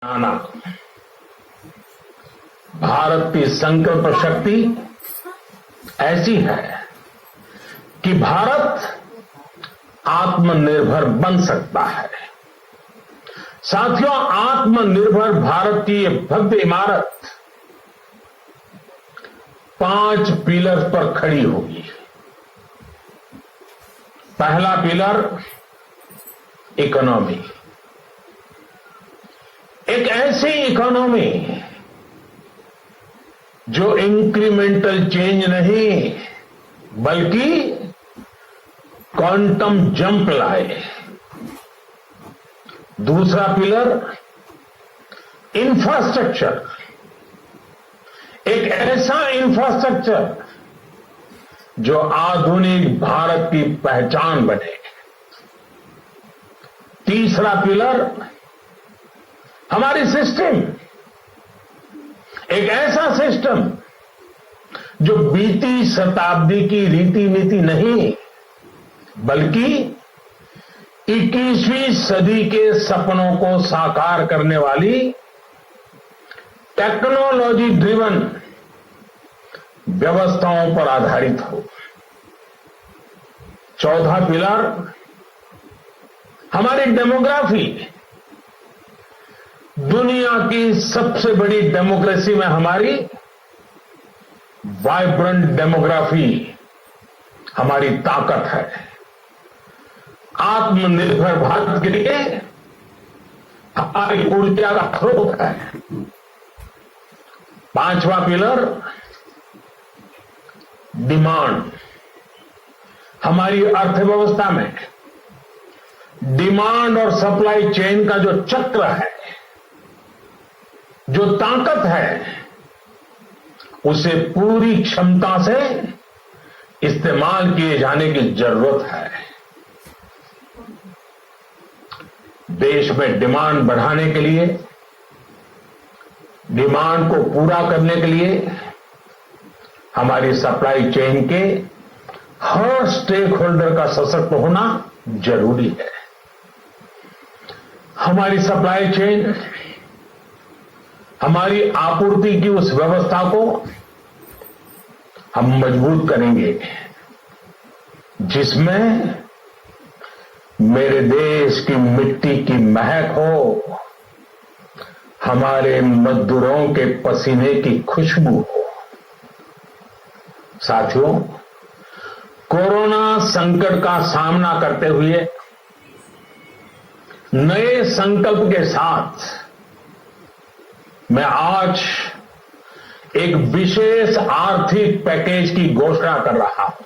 आना भारत की संकल्प शक्ति ऐसी है कि भारत आत्मनिर्भर बन सकता है। साथियों, आत्मनिर्भर भारत की ये भव्य इमारत 5 पिलर पर खड़ी होगी। पहला पिलर इकोनॉमी, एक ऐसी इकोनॉमी जो इंक्रीमेंटल चेंज नहीं बल्कि क्वांटम जंप लाए। दूसरा पिलर इंफ्रास्ट्रक्चर, एक ऐसा इंफ्रास्ट्रक्चर जो आधुनिक भारत की पहचान बने। तीसरा पिलर हमारी सिस्टम, एक ऐसा सिस्टम जो बीती शताब्दी की रीति नीति नहीं बल्कि 21वीं सदी के सपनों को साकार करने वाली टेक्नोलॉजी ड्रिवन व्यवस्थाओं पर आधारित हो। चौथा पिलर हमारी डेमोग्राफी, दुनिया की सबसे बड़ी डेमोक्रेसी में हमारी वाइब्रेंट डेमोग्राफी हमारी ताकत है। आत्मनिर्भर भारत के लिए हमारी ऊर्जा का स्रोत है। पांचवा पिलर डिमांड, हमारी अर्थव्यवस्था में डिमांड और सप्लाई चेन का जो चक्र है, जो ताकत है, उसे पूरी क्षमता से इस्तेमाल किए जाने की जरूरत है। देश में डिमांड बढ़ाने के लिए, डिमांड को पूरा करने के लिए हमारी सप्लाई चेन के हर स्टेक होल्डर का सशक्त होना जरूरी है। हमारी सप्लाई चेन, हमारी आपूर्ति की उस व्यवस्था को हम मजबूत करेंगे जिसमें मेरे देश की मिट्टी की महक हो, हमारे मजदूरों के पसीने की खुशबू हो। साथियों, कोरोना संकट का सामना करते हुए नए संकल्प के साथ मैं आज एक विशेष आर्थिक पैकेज की घोषणा कर रहा हूं।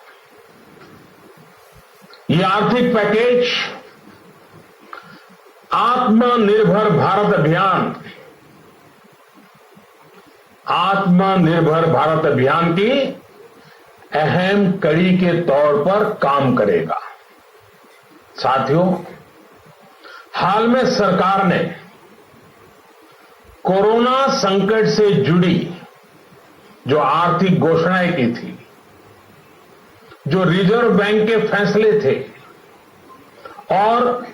यह आर्थिक पैकेज आत्मनिर्भर भारत अभियान, आत्मनिर्भर भारत अभियान की अहम कड़ी के तौर पर काम करेगा। साथियों, हाल में सरकार ने कोरोना संकट से जुड़ी जो आर्थिक घोषणाएं की थी, जो रिजर्व बैंक के फैसले थे और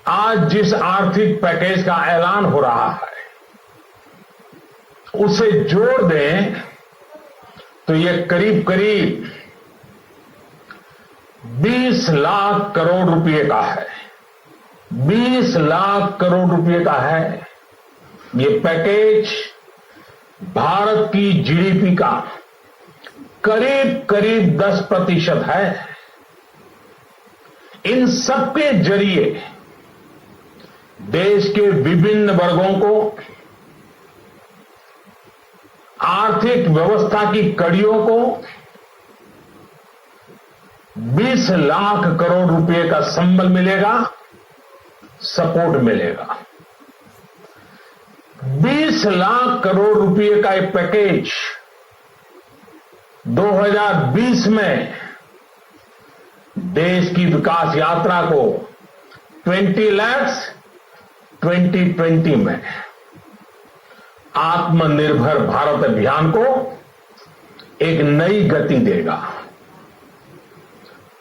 आज जिस आर्थिक पैकेज का ऐलान हो रहा है, उसे जोड़ दें तो ये करीब करीब 20 लाख करोड़ रुपए का है। 20 लाख करोड़ रुपए का है। ये पैकेज भारत की जीडीपी का करीब करीब 10% है। इन सबके जरिए देश के विभिन्न वर्गों को आर्थिक व्यवस्था की कड़ियों को 20 लाख करोड़ रुपए का संबल मिलेगा, सपोर्ट मिलेगा। 20 लाख करोड़ रुपए का एक पैकेज 2020 में देश की विकास यात्रा को 20 लाख 2020 में आत्मनिर्भर भारत अभियान को एक नई गति देगा।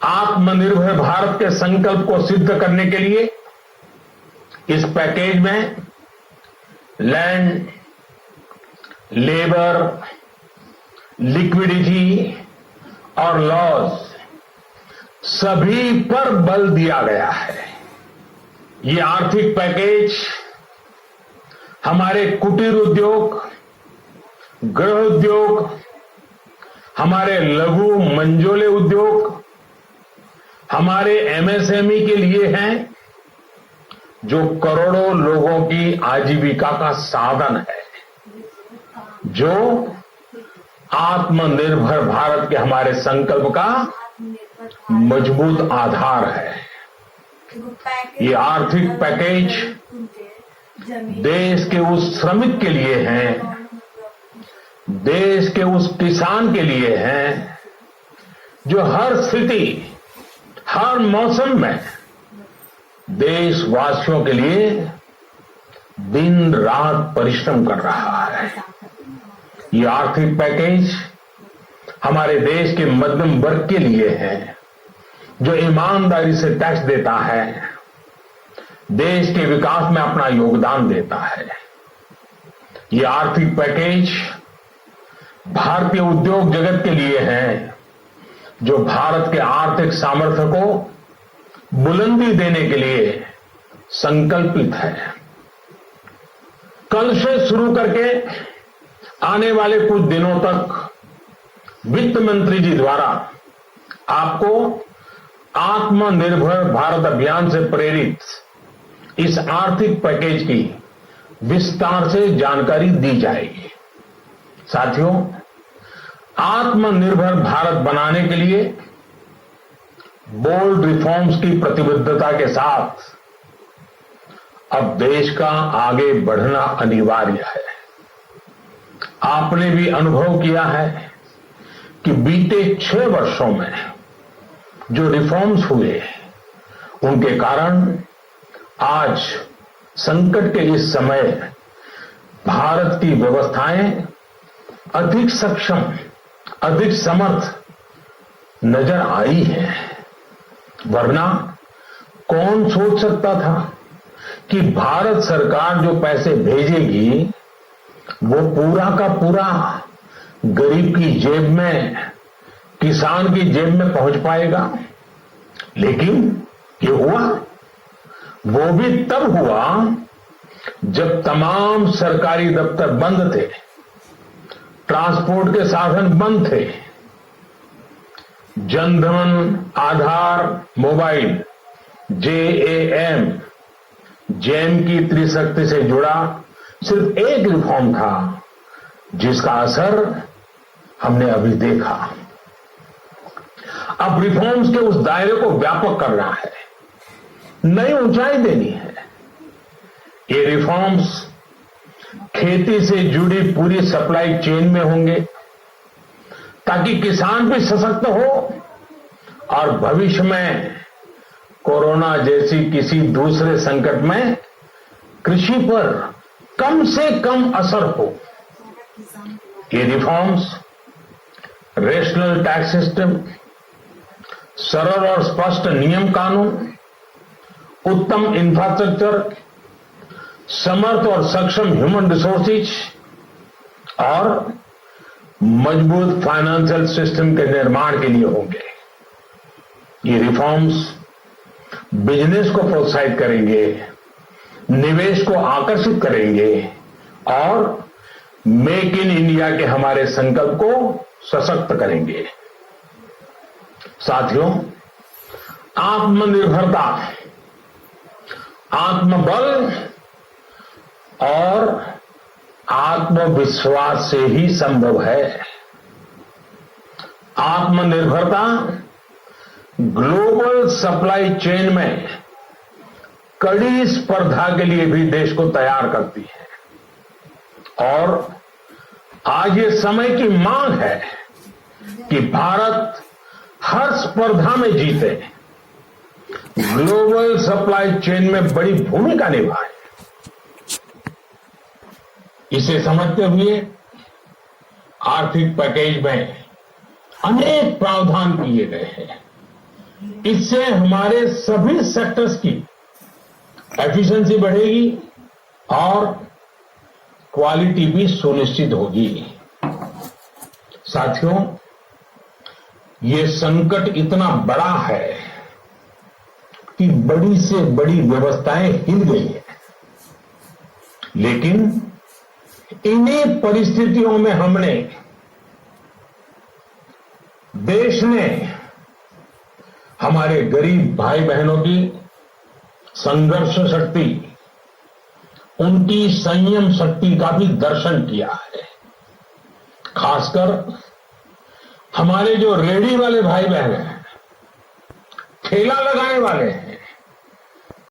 आत्मनिर्भर भारत के संकल्प को सिद्ध करने के लिए इस पैकेज में लैंड, लेबर, लिक्विडिटी और लॉज सभी पर बल दिया गया है। ये आर्थिक पैकेज हमारे कुटीर उद्योग, गृह उद्योग, हमारे लघु मंझोले उद्योग, हमारे एमएसएमई के लिए हैं, जो करोड़ों लोगों की आजीविका का साधन है, जो आत्मनिर्भर भारत के हमारे संकल्प का मजबूत आधार है। ये आर्थिक पैकेज देश के उस श्रमिक के लिए है, देश के उस किसान के लिए है, जो हर स्थिति, हर मौसम में देशवासियों के लिए दिन रात परिश्रम कर रहा है। ये आर्थिक पैकेज हमारे देश के मध्यम वर्ग के लिए है, जो ईमानदारी से टैक्स देता है, देश के विकास में अपना योगदान देता है। ये आर्थिक पैकेज भारतीय उद्योग जगत के लिए है, जो भारत के आर्थिक सामर्थ्य को बुलंदी देने के लिए संकल्पित है। कल से शुरू करके आने वाले कुछ दिनों तक वित्त मंत्री जी द्वारा आपको आत्मनिर्भर भारत अभियान से प्रेरित इस आर्थिक पैकेज की विस्तार से जानकारी दी जाएगी। साथियों, आत्मनिर्भर भारत बनाने के लिए बोल्ड रिफॉर्म्स की प्रतिबद्धता के साथ अब देश का आगे बढ़ना अनिवार्य है। आपने भी अनुभव किया है कि बीते 6 वर्षों में जो रिफॉर्म्स हुए, उनके कारण आज संकट के इस समय भारत की व्यवस्थाएं अधिक सक्षम, अधिक समर्थ नजर आई है। वरना कौन सोच सकता था कि भारत सरकार जो पैसे भेजेगी वो पूरा का पूरा गरीब की जेब में, किसान की जेब में पहुंच पाएगा। लेकिन ये हुआ, वो भी तब हुआ जब तमाम सरकारी दफ्तर बंद थे, ट्रांसपोर्ट के साधन बंद थे। जनधन, आधार, मोबाइल, जेएएम, जैम की त्रिशक्ति से जुड़ा सिर्फ एक रिफॉर्म था, जिसका असर हमने अभी देखा। अब रिफॉर्म्स के उस दायरे को व्यापक करना है, नई ऊंचाई देनी है। ये रिफॉर्म्स खेती से जुड़ी पूरी सप्लाई चेन में होंगे, ताकि किसान भी सशक्त हो और भविष्य में कोरोना जैसी किसी दूसरे संकट में कृषि पर कम से कम असर हो। ये रिफॉर्म्स रेशनल टैक्स सिस्टम, सरल और स्पष्ट नियम कानून, उत्तम इंफ्रास्ट्रक्चर, समर्थ और सक्षम ह्यूमन रिसोर्सेज और मजबूत फाइनेंशियल सिस्टम के निर्माण के लिए होंगे। ये रिफॉर्म्स बिजनेस को प्रोत्साहित करेंगे, निवेश को आकर्षित करेंगे और मेक इन इंडिया के हमारे संकल्प को सशक्त करेंगे। साथियों, आत्मनिर्भरता, आत्मबल और आत्मविश्वास से ही संभव है। आत्मनिर्भरता ग्लोबल सप्लाई चेन में कड़ी स्पर्धा के लिए भी देश को तैयार करती है और आज ये समय की मांग है कि भारत हर स्पर्धा में जीते, ग्लोबल सप्लाई चेन में बड़ी भूमिका निभाए। इसे समझते हुए आर्थिक पैकेज में अनेक प्रावधान किए गए हैं। इससे हमारे सभी सेक्टर्स की एफिशिएंसी बढ़ेगी और क्वालिटी भी सुनिश्चित होगी। साथियों, ये संकट इतना बड़ा है कि बड़ी से बड़ी व्यवस्थाएं हिल गई हैं, लेकिन इन्हीं परिस्थितियों में हमने, देश ने हमारे गरीब भाई बहनों की संघर्ष शक्ति, उनकी संयम शक्ति का भी दर्शन किया है। खासकर हमारे जो रेहड़ी वाले भाई बहन हैं, ठेला लगाने वाले हैं,